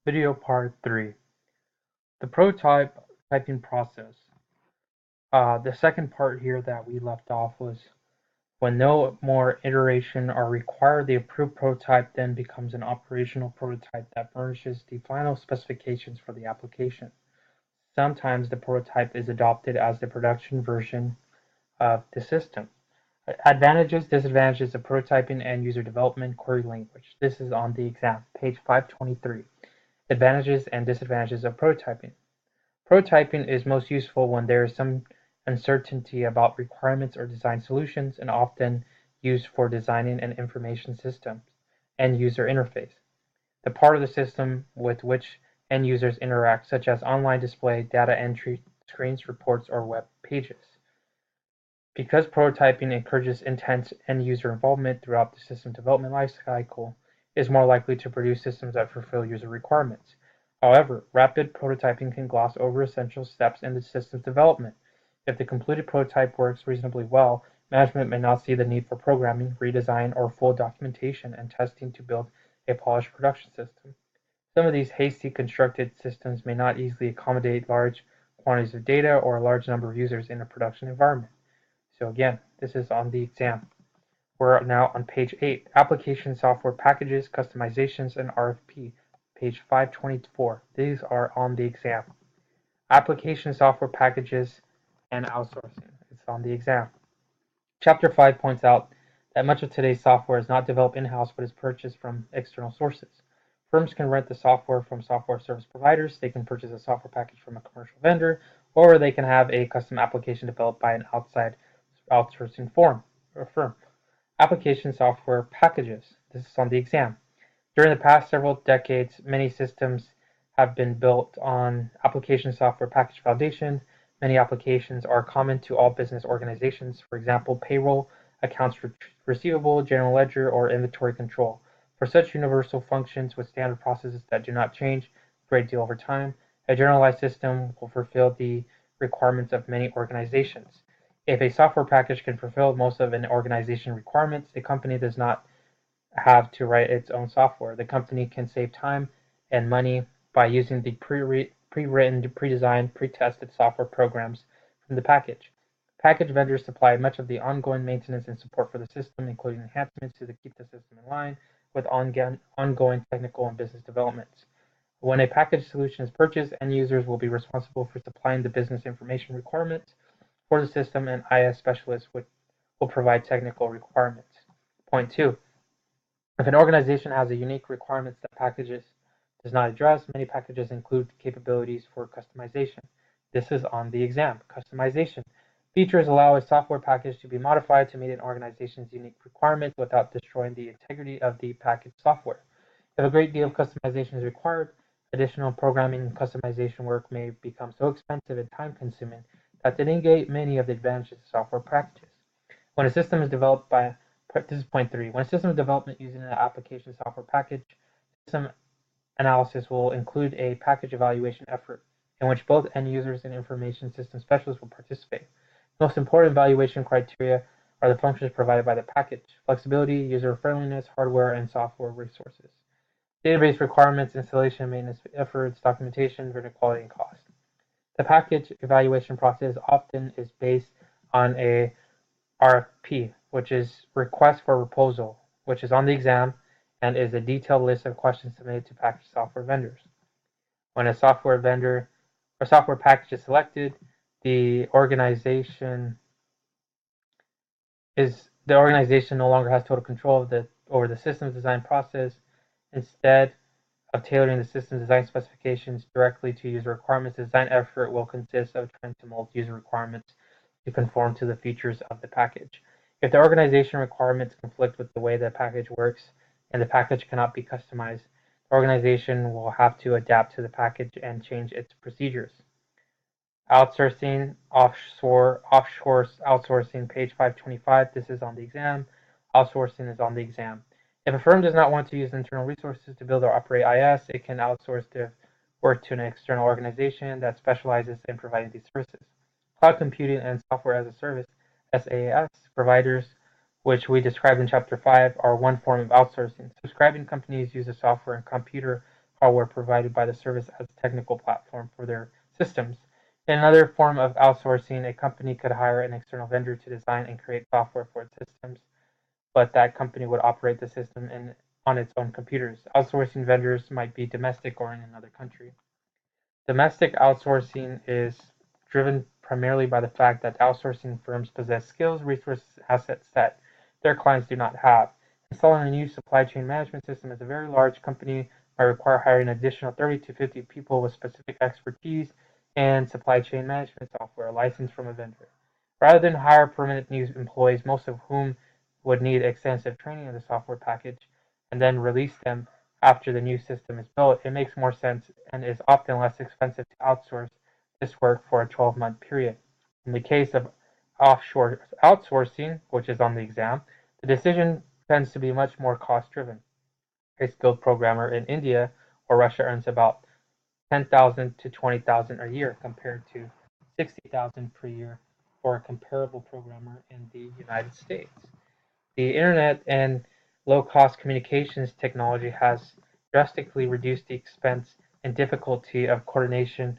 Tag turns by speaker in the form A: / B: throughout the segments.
A: Video part 3. The prototyping process. The second part here that we left off was when no more iteration are required, the approved prototype then becomes an operational prototype that furnishes the final specifications for the application. Sometimes the prototype is adopted as the production version of the system. Advantages, disadvantages of prototyping and user development query language. This is on the exam, page 523. Advantages and disadvantages of prototyping. Prototyping is most useful when there is some uncertainty about requirements or design solutions, and often used for designing an information systems and user interface, the part of the system with which end users interact, such as online display, data entry screens, reports, or web pages. Because prototyping encourages intense end user involvement throughout the system development lifecycle, it is more likely to produce systems that fulfill user requirements. However, rapid prototyping can gloss over essential steps in the system's development. If the completed prototype works reasonably well, management may not see the need for programming, redesign, or full documentation and testing to build a polished production system. Some of these hasty constructed systems may not easily accommodate large quantities of data or a large number of users in a production environment. So again, this is on the exam. We're now on page 8, Application Software Packages, Customizations, and RFP, page 524. These are on the exam. Application Software Packages and Outsourcing. It's on the exam. Chapter 5 points out that much of today's software is not developed in-house but is purchased from external sources. Firms can rent the software from software service providers, they can purchase a software package from a commercial vendor, or they can have a custom application developed by an outside outsourcing firm. Application software packages. This is on the exam. During the past several decades, many systems have been built on application software package foundation. Many applications are common to all business organizations, for example, payroll, accounts receivable, general ledger, or inventory control. For such universal functions with standard processes that do not change a great deal over time, a generalized system will fulfill the requirements of many organizations. If a software package can fulfill most of an organization's requirements, the company does not have to write its own software. The company can save time and money by using the pre-written, pre-designed, pre-tested software programs from the package. Package vendors supply much of the ongoing maintenance and support for the system, including enhancements to keep the system in line with ongoing technical and business developments. When a package solution is purchased, end users will be responsible for supplying the business information requirements for the system, and IS specialists will provide technical requirements. Point 2. If an organization has a unique requirements that packages does not address, many packages include capabilities for customization. This is on the exam. Customization. Features allow a software package to be modified to meet an organization's unique requirements without destroying the integrity of the packaged software. If a great deal of customization is required, additional programming and customization work may become so expensive and time consuming that they negate many of the advantages of software packages. When a system is developed by This is point 3. When a system is development using an application software package, system analysis will include a package evaluation effort in which both end users and information system specialists will participate. The most important evaluation criteria are the functions provided by the package: flexibility, user friendliness, hardware and software resources, database requirements, installation and maintenance efforts, documentation, vendor quality, and cost. The package evaluation process often is based on a RFP, which is request for proposal, which is on the exam and is a detailed list of questions submitted to package software vendors. When a software vendor or software package is selected, the organization no longer has total control over the system's design process. Instead of tailoring the system design specifications directly to user requirements, the design effort will consist of trying to mold user requirements to conform to the features of the package. If the organization requirements conflict with the way the package works and the package cannot be customized, the organization will have to adapt to the package and change its procedures. Outsourcing, offshore outsourcing, page 525. This is on the exam. Outsourcing is on the exam. If a firm does not want to use internal resources to build or operate IS, it can outsource the work to an external organization that specializes in providing these services. Cloud computing and software as a service (SaaS) providers, which we described in Chapter 5, are one form of outsourcing. Subscribing companies use the software and computer hardware provided by the service as a technical platform for their systems. In another form of outsourcing, a company could hire an external vendor to design and create software for its systems, but that company would operate the system on its own computers. Outsourcing vendors might be domestic or in another country. Domestic outsourcing is driven primarily by the fact that outsourcing firms possess skills, resources, and assets that their clients do not have. Installing a new supply chain management system as a very large company might require hiring an additional 30 to 50 people with specific expertise in supply chain management software licensed from a vendor. Rather than hire permanent new employees, most of whom would need extensive training of the software package, and then release them after the new system is built, it makes more sense and is often less expensive to outsource this work for a 12-month period. In the case of offshore outsourcing, which is on the exam, the decision tends to be much more cost-driven. A skilled programmer in India or Russia earns about 10,000 to 20,000 a year compared to 60,000 per year for a comparable programmer in the United States. The internet and low-cost communications technology has drastically reduced the expense and difficulty of coordinating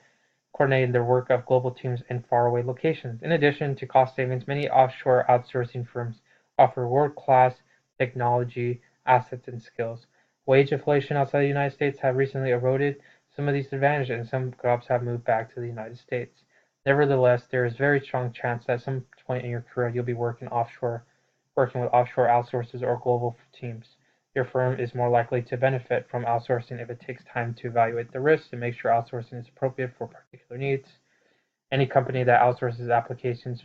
A: the work of global teams in faraway locations. In addition to cost savings, many offshore outsourcing firms offer world-class technology, assets, and skills. Wage inflation outside the United States have recently eroded some of these advantages, and some jobs have moved back to the United States. Nevertheless, there is a very strong chance that at some point in your career you'll be working with offshore outsources or global teams. Your firm is more likely to benefit from outsourcing if it takes time to evaluate the risks and make sure outsourcing is appropriate for particular needs. Any company that outsources applications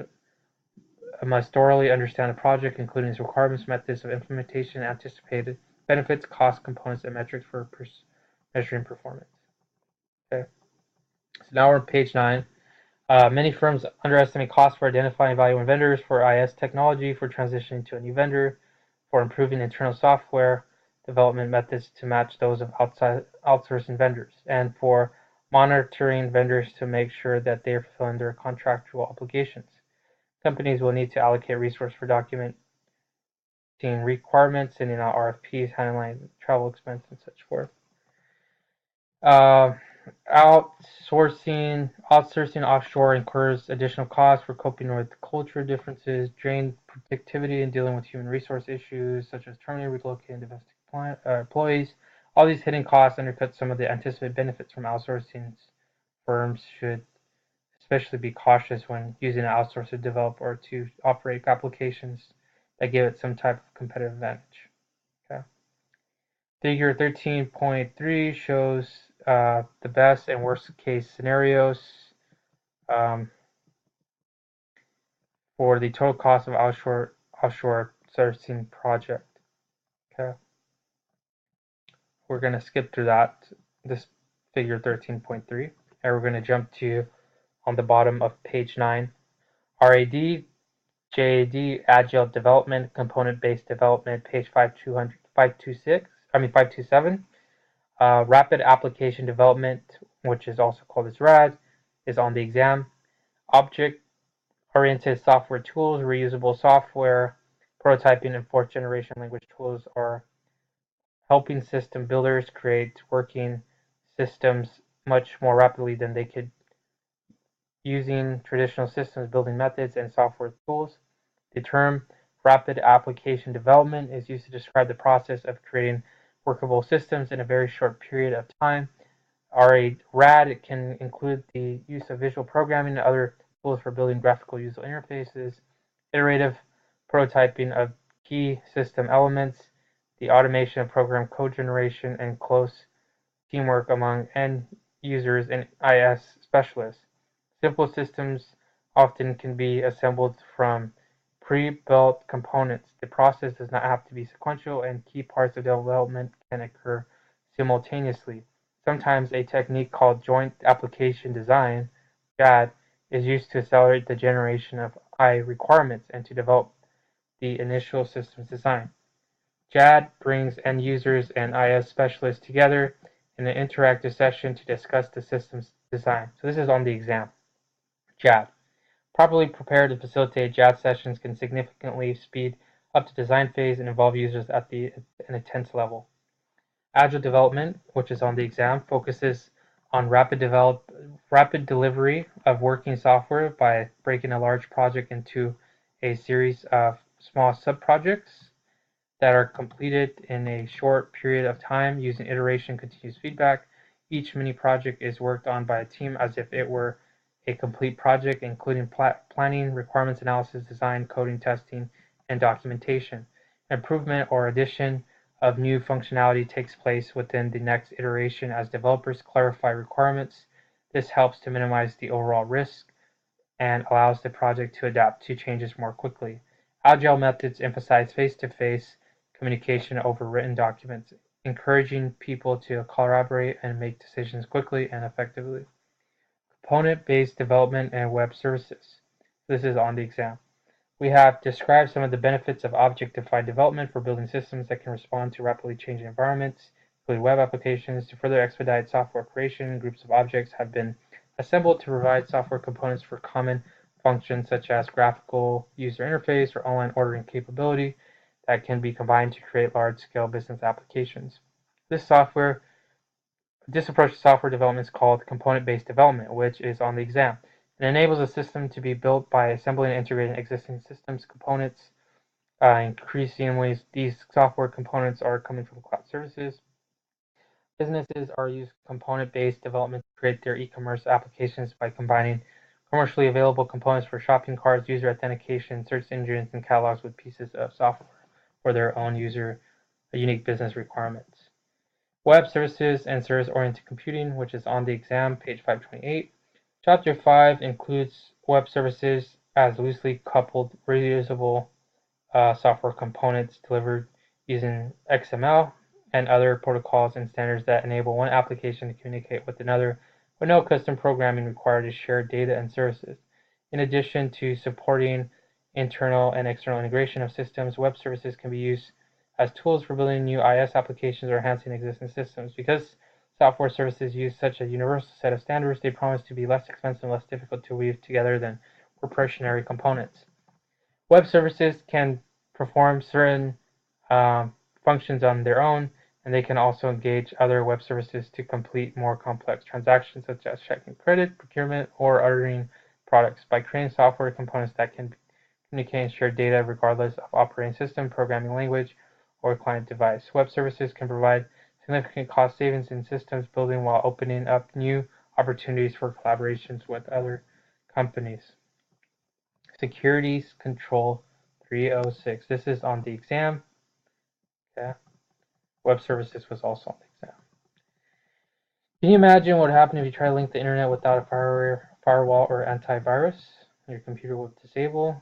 A: must thoroughly understand the project, including its requirements, methods of implementation, anticipated benefits, cost components, and metrics for measuring performance. Okay, so now we're on page 9. Many firms underestimate costs for identifying and valuing vendors, for IS technology, for transitioning to a new vendor, for improving internal software development methods to match those of outside outsourcing vendors, and for monitoring vendors to make sure that they are fulfilling their contractual obligations. Companies will need to allocate resources for documenting requirements, sending out RFPs, handling travel expense, and such forth. Outsourcing offshore incurs additional costs for coping with cultural differences, drained productivity, and dealing with human resource issues such as terminating, relocating domestic employees. All these hidden costs undercut some of the anticipated benefits from outsourcing. Firms should especially be cautious when using an outsourcer to develop or to operate applications that give it some type of competitive advantage. Okay. Figure 13.3 shows the best and worst case scenarios for the total cost of offshore sourcing project. Okay, we're going to skip through this figure 13.3, and we're going to jump to on the bottom of page 9. RAD, JAD, Agile Development, Component-Based Development, page 527. Rapid Application Development, which is also called as RAD, is on the exam. Object-oriented software tools, reusable software, prototyping, and fourth generation language tools are helping system builders create working systems much more rapidly than they could using traditional systems building methods and software tools. The term rapid application development is used to describe the process of creating workable systems in a very short period of time. RAD can include the use of visual programming and other tools for building graphical user interfaces, iterative prototyping of key system elements, the automation of program code generation, and close teamwork among end users and IS specialists. Simple systems often can be assembled from pre-built components. The process does not have to be sequential, and key parts of development can occur simultaneously. Sometimes a technique called joint application design, JAD, is used to accelerate the generation of I requirements and to develop the initial systems design. JAD brings end users and IS specialists together in an interactive session to discuss the system's design. So this is on the exam. JAD. Properly prepared and facilitate JAD sessions can significantly speed up the design phase and involve users at an intense level. Agile development, which is on the exam, focuses on rapid delivery of working software by breaking a large project into a series of small sub-projects that are completed in a short period of time using iteration continuous feedback. Each mini project is worked on by a team as if it were a complete project, including planning, requirements analysis, design, coding, testing, and documentation. Improvement or addition of new functionality takes place within the next iteration as developers clarify requirements. This helps to minimize the overall risk and allows the project to adapt to changes more quickly. Agile methods emphasize face-to-face communication over written documents, encouraging people to collaborate and make decisions quickly and effectively. Component-based development and web services. This is on the exam. We have described some of the benefits of object-defined development for building systems that can respond to rapidly changing environments, including web applications. To further expedite software creation, groups of objects have been assembled to provide software components for common functions such as graphical user interface or online ordering capability that can be combined to create large-scale business applications. This approach to software development is called component-based development, which is on the exam. It enables a system to be built by assembling and integrating existing systems components. Increasingly, these software components are coming from cloud services. Businesses are using component-based development to create their e-commerce applications by combining commercially available components for shopping carts, user authentication, search engines, and catalogs with pieces of software for their own unique business requirements. Web services and service-oriented computing, which is on the exam, page 528. Chapter 5 includes web services as loosely coupled reusable software components delivered using XML and other protocols and standards that enable one application to communicate with another with no custom programming required to share data and services. In addition to supporting internal and external integration of systems, web services can be used as tools for building new IS applications or enhancing existing systems. Because software services use such a universal set of standards, they promise to be less expensive and less difficult to weave together than proprietary components. Web services can perform certain functions on their own, and they can also engage other web services to complete more complex transactions such as checking credit, procurement, or ordering products. By creating software components that can communicate and share data regardless of operating system, programming language, or client device. Web services can provide significant cost savings in systems building while opening up new opportunities for collaborations with other companies. Securities Control 306. This is on the exam. Okay. Web services was also on the exam. Can you imagine what would happen if you try to link the internet without a firewall or antivirus? Your computer will disable,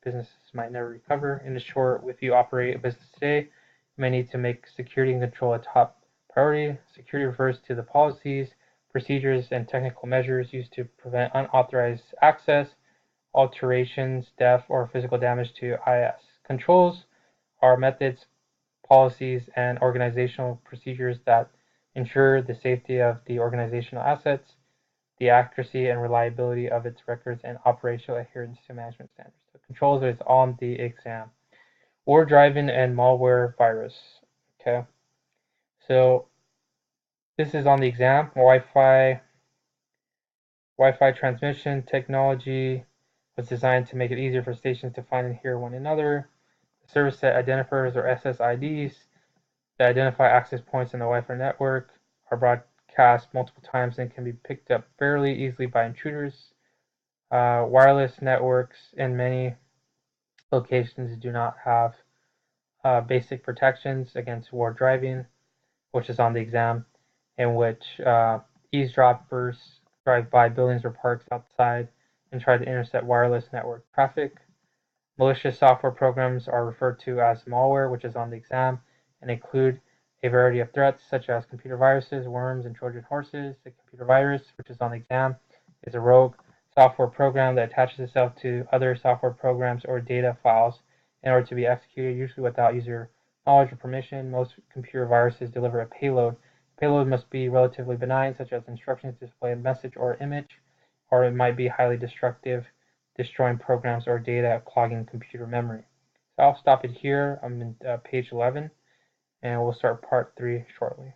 A: Businesses might never recover. In short, if you operate a business today, you may need to make security and control a top priority. Security refers to the policies, procedures, and technical measures used to prevent unauthorized access, alterations, theft, or physical damage to IS. Controls are methods, policies, and organizational procedures that ensure the safety of the organizational assets, the accuracy and reliability of its records, and operational adherence to management standards. The controls is on the exam. War driving and malware virus. Okay. So this is on the exam. Wi-Fi transmission technology was designed to make it easier for stations to find and hear one another. The service set identifiers, or SSIDs, that identify access points in the Wi-Fi network are broadcast multiple times and can be picked up fairly easily by intruders. Wireless networks in many locations do not have basic protections against war driving, which is on the exam, in which eavesdroppers drive by buildings or parks outside and try to intercept wireless network traffic. Malicious software programs are referred to as malware, which is on the exam, and include a variety of threats such as computer viruses, worms, and Trojan horses. The computer virus, which is on the exam, is a rogue software program that attaches itself to other software programs or data files in order to be executed, usually without user knowledge or permission. Most computer viruses deliver a payload. The payload must be relatively benign, such as instructions to display a message or image, or it might be highly destructive, destroying programs or data, clogging computer memory. So I'll stop it here. I'm in page 11, and we'll start part 3 shortly.